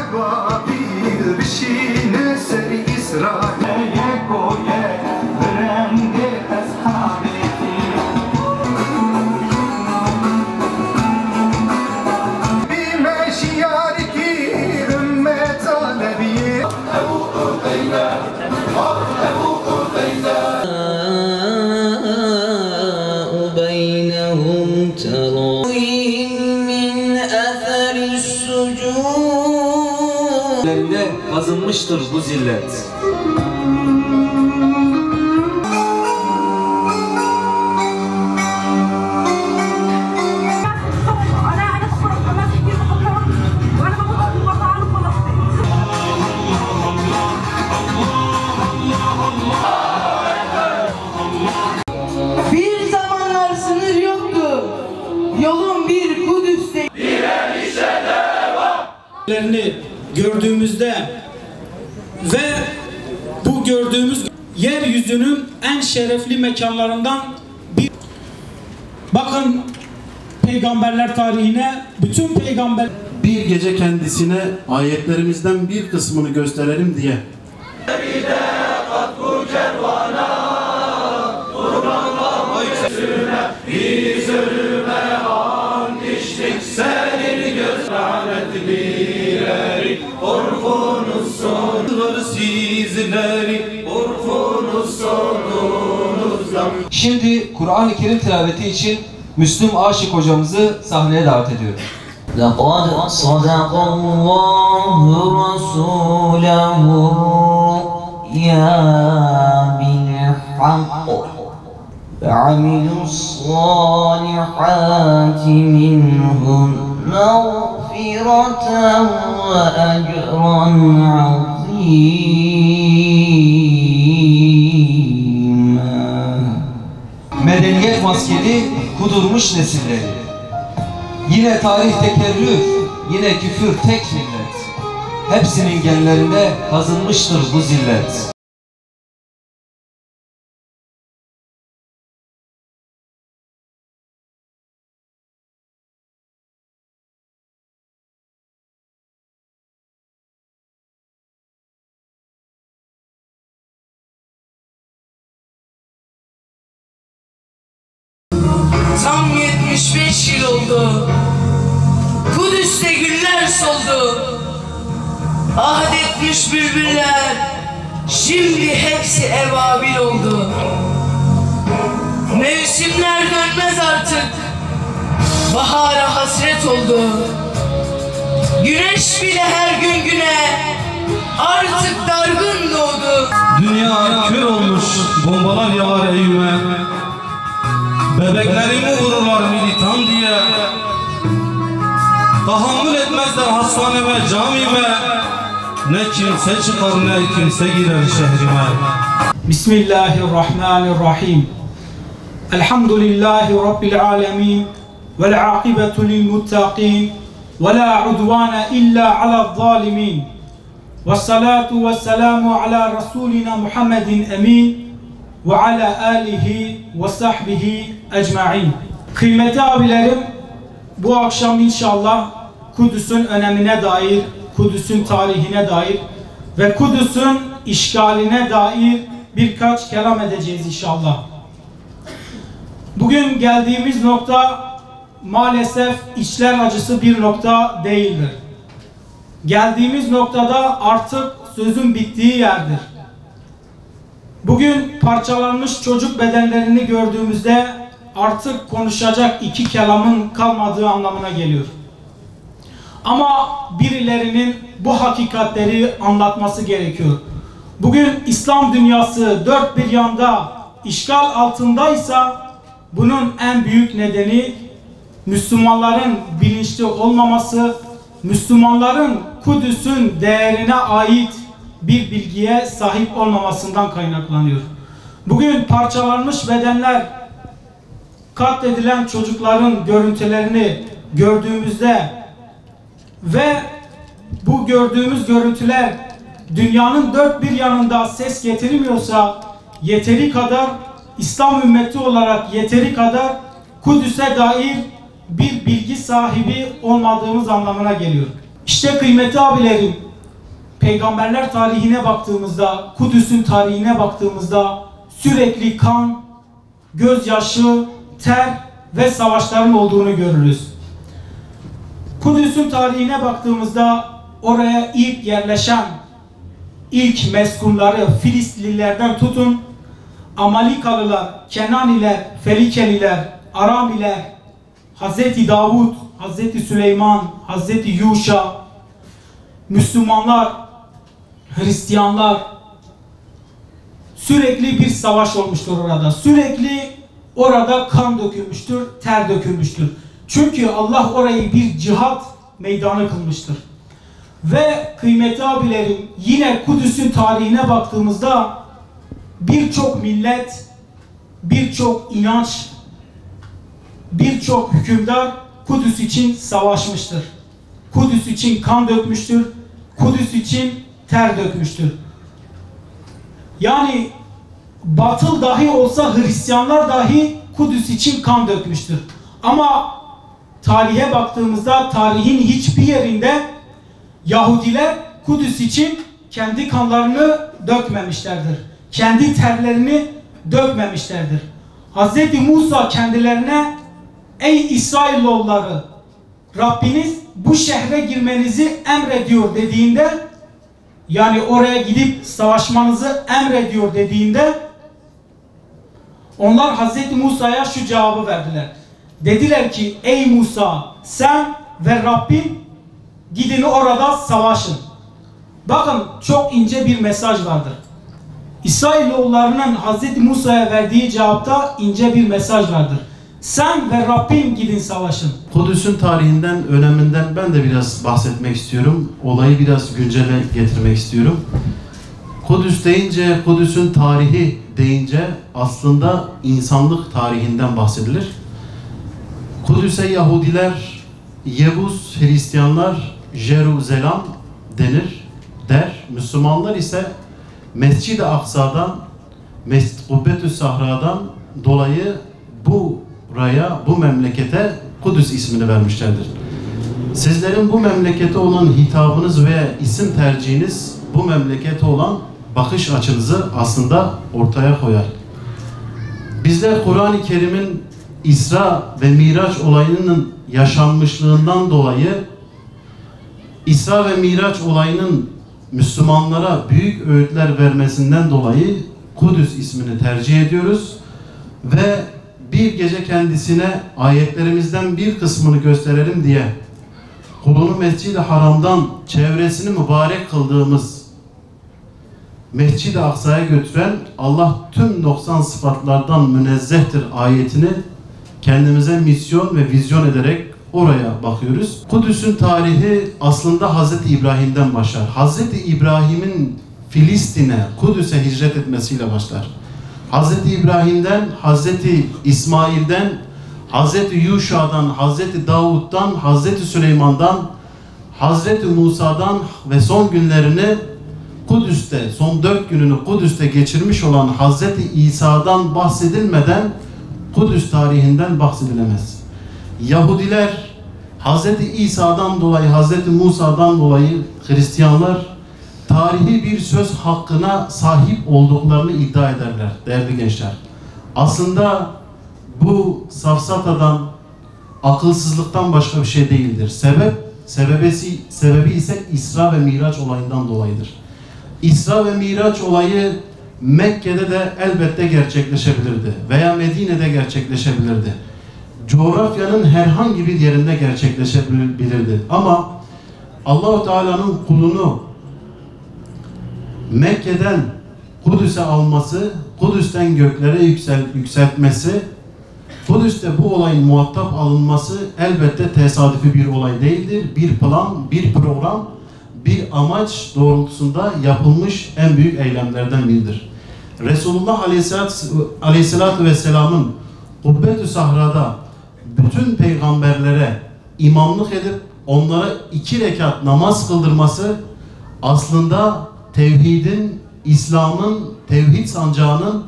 Ebabil bişine seri İsrail'e koye Rendi eshabeti Bime şiyariki ümmet alevi Ebu Ubeyde Ebu Ubeyde بينهم تراويهم من أثر السجود kazınmıştır bu zillet. Bir zamanlar sınır yoktu. Yolun bir Kudüs'te. Direnişe devam. Gördüğümüzde ve bu gördüğümüz yeryüzünün en şerefli mekanlarından bir. Bakın peygamberler tarihine, bütün peygamber bir gece kendisine ayetlerimizden bir kısmını gösterelim diye. Biz ölüme an içtik senin göz lanetlileri korkunuz sonları sizleri korkunuz sonunuzdan. Şimdi Kur'an-ı Kerim tilaveti için Müslüm Aşık hocamızı sahneye davet ediyorum. لقد صدق الله رسوله الرؤيا بالحق فعملوا الصالحات منهم مغفرة وأجرا عظيما. Medeniyet maskeli kudurmuş nesilleri. Yine tarih tekerrür, yine küfür tek millet. Hepsinin genlerinde kazınmıştır bu zillet. Tam 75 yıl oldu. Kudüs'te güller soldu. Ahd etmiş bülbüller, şimdi hepsi ebabil oldu. Mevsimler dönmez artık, bahara hasret oldu. Güneş bile her gün güne artık dargın doğdu. Dünya kör olmuş, bombalar yağar Eyüp'e. Bebeklerimi vururlar militan diye. Tahammül etmezler hastaneme, camime. Ne kimse çıkar ne kimse girer şehrime. Bismillahirrahmanirrahim. Elhamdülillahi Rabbil alemin. Vel akibetu lil muttaqin. Ve la udvana illa ala zalimin. Ve salatu ve selamu ala Resulina Muhammedin emin. Ve ala alihi ve sahbihi ecma'in. Kıymetli abilerim, bu akşam inşallah Kudüs'ün önemine dair, Kudüs'ün tarihine dair ve Kudüs'ün işgaline dair birkaç kelam edeceğiz inşallah. Bugün geldiğimiz nokta maalesef içler acısı bir nokta değildir. Geldiğimiz noktada artık sözün bittiği yerdir. Bugün parçalanmış çocuk bedenlerini gördüğümüzde artık konuşacak iki kelamın kalmadığı anlamına geliyor. Ama birilerinin bu hakikatleri anlatması gerekiyor. Bugün İslam dünyası dört bir yanda işgal altındaysa bunun en büyük nedeni Müslümanların bilinçli olmaması, Müslümanların Kudüs'ün değerine ait bir bilgiye sahip olmamasından kaynaklanıyor. Bugün parçalanmış bedenler, katledilen çocukların görüntülerini gördüğümüzde ve bu gördüğümüz görüntüler dünyanın dört bir yanında ses getirmiyorsa yeteri kadar İslam ümmeti olarak yeteri kadar Kudüs'e dair bir bilgi sahibi olmadığımız anlamına geliyor. İşte kıymetli abilerim, peygamberler tarihine baktığımızda, Kudüs'ün tarihine baktığımızda sürekli kan, gözyaşı, ter ve savaşların olduğunu görürüz. Kudüs'ün tarihine baktığımızda oraya ilk yerleşen, ilk meskunları Filistinlilerden tutun, Amalikalılar, Kenaniler, Felikeliler, Aramiler, Hazreti Davud, Hazreti Süleyman, Hazreti Yuşa, Müslümanlar, Hristiyanlar, sürekli bir savaş olmuştur orada. Sürekli orada kan dökülmüştür, ter dökülmüştür. Çünkü Allah orayı bir cihat meydanı kılmıştır. Ve kıymetli abilerim, yine Kudüs'ün tarihine baktığımızda birçok millet, birçok inanç, birçok hükümdar Kudüs için savaşmıştır. Kudüs için kan dökmüştür. Kudüs için ter dökmüştür. Yani batıl dahi olsa Hristiyanlar dahi Kudüs için kan dökmüştür. Ama tarihe baktığımızda tarihin hiçbir yerinde Yahudiler Kudüs için kendi kanlarını dökmemişlerdir. Kendi terlerini dökmemişlerdir. Hz. Musa kendilerine ey İsrailoğulları, Rabbiniz bu şehre girmenizi emrediyor dediğinde, yani oraya gidip savaşmanızı emrediyor dediğinde onlar Hz. Musa'ya şu cevabı verdiler. Dediler ki ey Musa, sen ve Rabbin gidin orada savaşın. Bakın çok ince bir mesaj vardır. İsrailoğullarının Hz. Musa'ya verdiği cevapta ince bir mesaj vardır. Sen ve Rabbin gidin savaşın. Kudüs'ün tarihinden, öneminden ben de biraz bahsetmek istiyorum. Olayı biraz güncele getirmek istiyorum. Kudüs deyince, Kudüs'ün tarihi deyince aslında insanlık tarihinden bahsedilir. Kudüs'e Yahudiler, Yevus, Hristiyanlar, Jerusalem der. Müslümanlar ise Mescid-i Aksa'dan, Kubbetü Sahra'dan dolayı buraya, bu memlekete Kudüs ismini vermişlerdir. Sizlerin bu memlekete olan hitabınız ve isim tercihiniz bu memlekete olan bakış açınızı aslında ortaya koyar. Bizler Kur'an-ı Kerim'in İsra ve Miraç olayının yaşanmışlığından dolayı İsra ve Miraç olayının Müslümanlara büyük öğütler vermesinden dolayı Kudüs ismini tercih ediyoruz ve bir gece kendisine ayetlerimizden bir kısmını gösterelim diye kulunu Mescid-i Haram'dan çevresini mübarek kıldığımız Mescid-i Aksa'ya götüren Allah tüm 90 sıfatlardan münezzehtir ayetini kendimize misyon ve vizyon ederek oraya bakıyoruz. Kudüs'ün tarihi aslında Hazreti İbrahim'den başlar. Hazreti İbrahim'in Filistin'e, Kudüs'e hicret etmesiyle başlar. Hazreti İbrahim'den, Hazreti İsmail'den, Hazreti Yuşa'dan, Hazreti Davud'dan, Hazreti Süleyman'dan, Hazreti Musa'dan ve son günlerini Kudüs'te, son 4 gününü Kudüs'te geçirmiş olan Hazreti İsa'dan bahsedilmeden Kudüs tarihinden bahsedilemez. Yahudiler Hazreti İsa'dan dolayı, Hazreti Musa'dan dolayı, Hristiyanlar tarihi bir söz hakkına sahip olduklarını iddia ederler değerli gençler. Aslında bu safsatadan, akılsızlıktan başka bir şey değildir. Sebebi ise İsra ve Miraç olayından dolayıdır. İsra ve Miraç olayı Mekke'de de elbette gerçekleşebilirdi veya Medine'de gerçekleşebilirdi. Coğrafyanın herhangi bir yerinde gerçekleşebilirdi. Ama Allah-u Teala'nın kulunu Mekke'den Kudüs'e alması, Kudüs'ten göklere yükseltmesi, Kudüs'te bu olayın muhatap alınması elbette tesadüfi bir olay değildir. Bir plan, bir program, bir amaç doğrultusunda yapılmış en büyük eylemlerden biridir. Resulullah Aleyhisselatü Vesselam'ın Kubbetü Sahra'da bütün peygamberlere imamlık edip onlara 2 rekat namaz kıldırması aslında tevhidin, İslam'ın, tevhid sancağının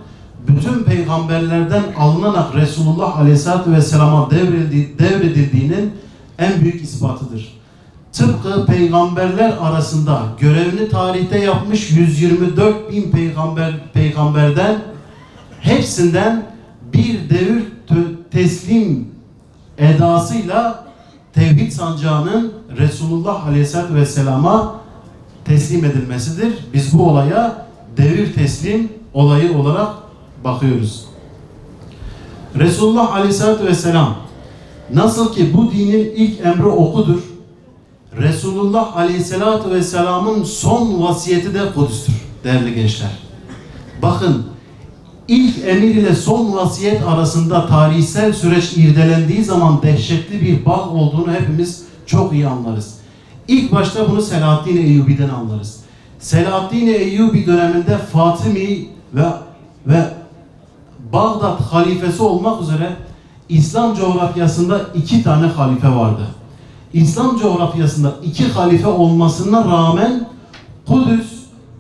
bütün peygamberlerden alınarak Resulullah Aleyhisselatü Vesselam'a devredildiğinin en büyük ispatıdır. tıpkı peygamberler arasında görevini tarihte yapmış 124 bin peygamberden hepsinden bir devir teslim edasıyla tevhid sancağının Resulullah Aleyhisselatü Vesselam'a teslim edilmesidir. Biz bu olaya devir teslim olayı olarak bakıyoruz. Resulullah Aleyhisselatü Vesselam nasıl ki bu dinin ilk emri okudur, Resulullah Aleyhisselatü Vesselam'ın son vasiyeti de Kudüs'tür değerli gençler. Bakın, ilk emir ile son vasiyet arasında tarihsel süreç irdelendiği zaman dehşetli bir bağ olduğunu hepimiz çok iyi anlarız. İlk başta bunu Selahaddin Eyyubi'den anlarız. Selahaddin Eyyubi döneminde Fatimi ve Bağdat halifesi olmak üzere İslam coğrafyasında 2 tane halife vardı. İslam coğrafyasında 2 halife olmasına rağmen Kudüs,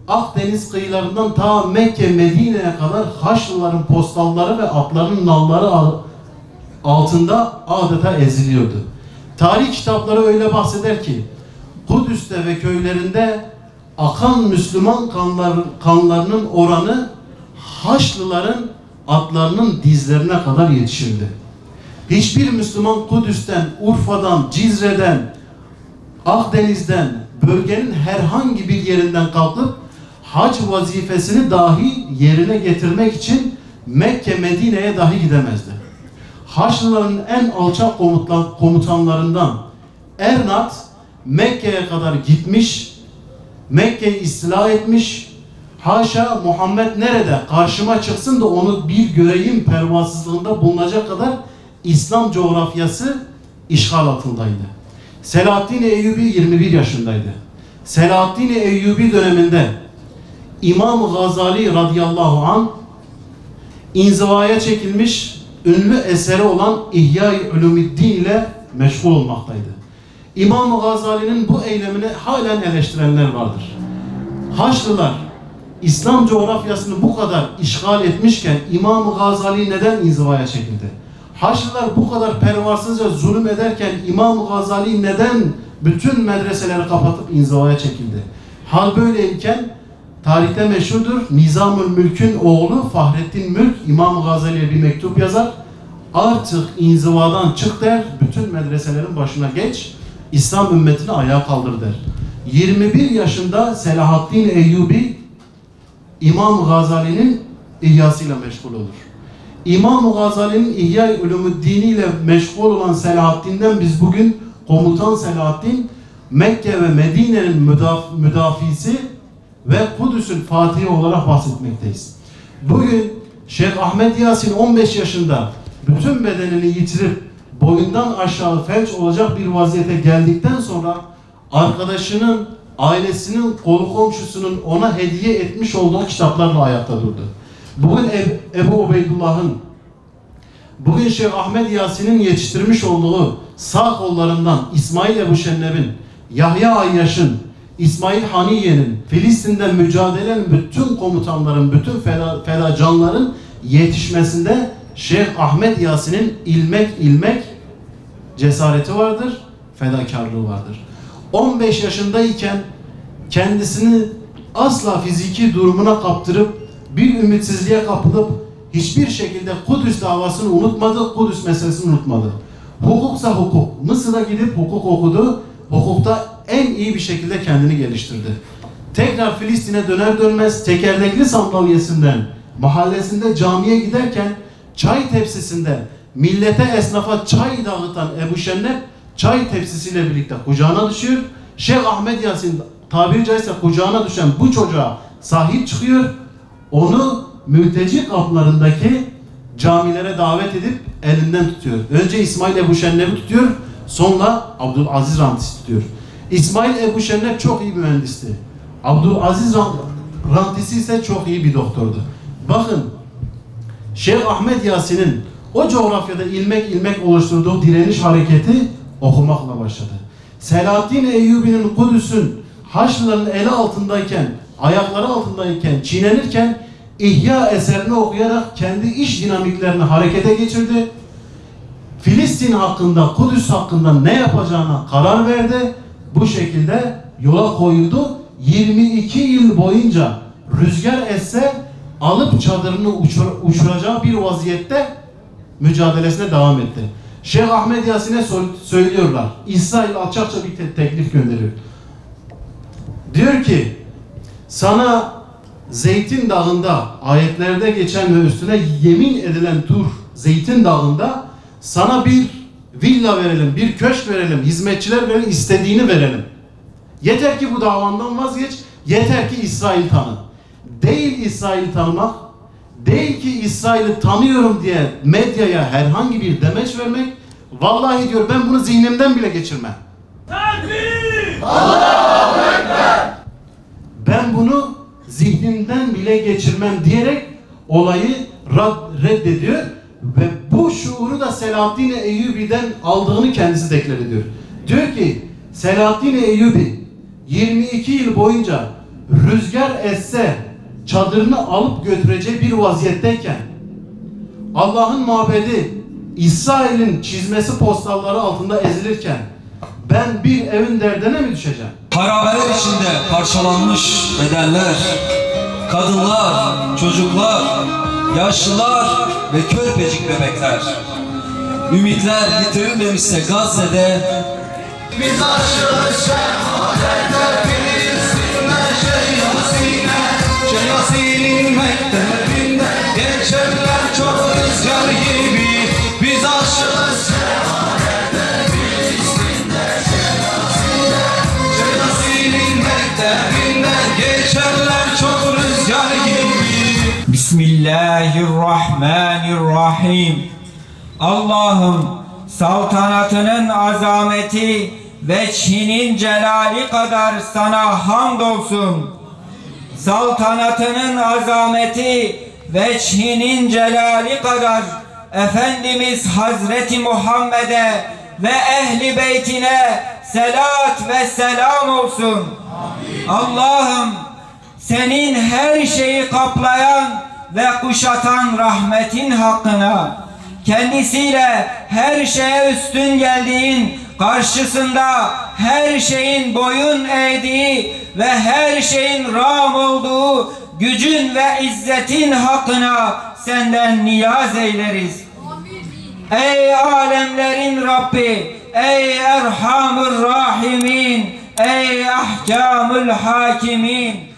Akdeniz kıyılarından ta Mekke, Medine'ye kadar Haçlıların postalları ve atlarının nalları altında adeta eziliyordu. Tarih kitapları öyle bahseder ki Kudüs'te ve köylerinde akan Müslüman kanlarının oranı Haçlıların atlarının dizlerine kadar yetişirdi. Hiçbir Müslüman Kudüs'ten, Urfa'dan, Cizre'den, Akdeniz'den, bölgenin herhangi bir yerinden kalkıp hac vazifesini dahi yerine getirmek için Mekke, Medine'ye dahi gidemezdi. Haçlıların en alçak komutanlarından Ernat Mekke'ye kadar gitmiş, Mekke'yi istila etmiş. Haşa Muhammed nerede? Karşıma çıksın da onu bir göreyim pervasızlığında bulunacak kadar İslam coğrafyası işgal altındaydı. Selahaddin Eyyubi 21 yaşındaydı. Selahaddin Eyyubi döneminde İmam Gazali radıyallahu anh inzivaya çekilmiş, ünlü eseri olan İhya-i Ulumuddin ile meşgul olmaktaydı. İmam Gazali'nin bu eylemini halen eleştirenler vardır. Haçlılar İslam coğrafyasını bu kadar işgal etmişken İmam Gazali neden inzivaya çekildi? Haçlılar bu kadar pervasızca zulüm ederken İmam Gazali neden bütün medreseleri kapatıp inzivaya çekildi? Hal böyleyken tarihte meşhurdur. Nizamül Mülk'ün oğlu Fahrettin Mülk İmam Gazali'ye bir mektup yazar. Artık inzivadan çık der, bütün medreselerin başına geç, İslam ümmetini ayağa kaldır der. 21 yaşında Selahaddin Eyyubi İmam Gazali'nin ihyasıyla meşgul olur. İmam Gazali'nin İhya-i Ulumuddin ile meşgul olan Selahaddin'den biz bugün Komutan Selahaddin, Mekke ve Medine'nin müdafisi ve Kudüs'ün fatihi olarak bahsetmekteyiz. Bugün Şeyh Ahmet Yasin 15 yaşında bütün bedenini yitirip boyundan aşağı felç olacak bir vaziyete geldikten sonra arkadaşının, ailesinin, kolu komşusunun ona hediye etmiş olduğu kitaplarla ayakta durdu. Bugün Ebu Ubeydullah'ın, bugün Şeyh Ahmet Yasin'in yetiştirmiş olduğu sağ kollarından İsmail Ebu Şenneb'in, Yahya Ayyaş'ın, İsmail Haniye'nin, Filistin'de mücadele eden bütün komutanların, bütün fedacanların yetişmesinde Şeyh Ahmet Yasin'in ilmek cesareti vardır, fedakarlığı vardır. 15 yaşındayken kendisini asla fiziki durumuna kaptırıp bir ümitsizliğe kapılıp hiçbir şekilde Kudüs davasını unutmadı, Kudüs meselesini unutmadı. Hukuksa hukuk. Mısır'a gidip hukuk okudu. Hukukta en iyi bir şekilde kendini geliştirdi. Tekrar Filistin'e döner dönmez tekerlekli sandalyesinden mahallesinde camiye giderken çay tepsisinde millete, esnafa çay dağıtan Ebu Şennep çay tepsisiyle birlikte kucağına düşüyor. Şeyh Ahmet Yasin tabiri caizse kucağına düşen bu çocuğa sahip çıkıyor. Onu mülteci kamplarındaki camilere davet edip elinden tutuyor. Önce İsmail Ebu Şennep'i tutuyor, sonra Abdülaziz Rantisi tutuyor. İsmail Ebu Şennep çok iyi bir mühendisti. Abdülaziz Rantisi ise çok iyi bir doktordu. Bakın, Şeyh Ahmet Yasin'in o coğrafyada ilmek oluşturduğu direniş hareketi okumakla başladı. Selahaddin Eyyubi'nin Kudüs'ün Haçlıların eli altındayken, ayakları altındayken, çiğnenirken İhya eserini okuyarak kendi iş dinamiklerini harekete geçirdi. Filistin hakkında, Kudüs hakkında ne yapacağına karar verdi. bu şekilde yola koyuldu. 22 yıl boyunca rüzgar esse alıp çadırını uçuracağı bir vaziyette mücadelesine devam etti. Şeyh Ahmed Yasin'e söylüyorlar. İsrail alçakça bir teklif gönderiyor. Diyor ki sana Zeytin Dağı'nda ayetlerde geçen ve üstüne yemin edilen Tur Zeytin Dağı'nda sana bir villa verelim, bir köşk verelim, hizmetçiler verelim, istediğini verelim. Yeter ki bu davandan vazgeç, yeter ki İsrail tanı. Değil İsrail'i tanımak, değil ki İsrail'i tanıyorum diye medyaya herhangi bir demeç vermek, vallahi diyor ben bunu zihnimden bile geçirmem. Takbir! Allahu Ekber! Ben bunu zihnimden bile geçirmem diyerek olayı reddediyor ve bu şuuru da Selahaddin Eyyubi'den aldığını kendisi deklar ediyor. Diyor ki Selahaddin Eyyubi 22 yıl boyunca rüzgar esse çadırını alıp götüreceği bir vaziyetteyken Allah'ın mabedi İsrail'in çizmesi postalları altında ezilirken ben bir evin derdine mi düşeceğim? Harabeler içinde parçalanmış bedenler, kadınlar, çocuklar, yaşlılar ve körpecik bebekler. Ümitler yitirilmemişse Gazze'de Biz aşığız şehadete Filistin'e Şeyh Yasin'in mektebinde Geçerler çok rüzgar gibi Biz aşığız şehadete Filistin'de Şeyh Yasin'in mektebinde Geçerler çok rüzgar gibi Bismillahirrahmanirrahim. Allah'ım saltanatının azameti ve Çin'in celali kadar sana hamdolsun. Saltanatının azameti ve Çin'in celali kadar Efendimiz Hazreti Muhammed'e ve ehli beytine selat ve selam olsun. Allah'ım senin her şeyi kaplayan ve kuşatan rahmetin hakkına, kendisiyle her şeye üstün geldiğin, karşısında her şeyin boyun eğdiği ve her şeyin rağm olduğu gücün ve izzetin hakkına senden niyaz eyleriz. Ey alemlerin Rabbi, ey Erhamur Rahimin, ey Ahkamul Hakimin,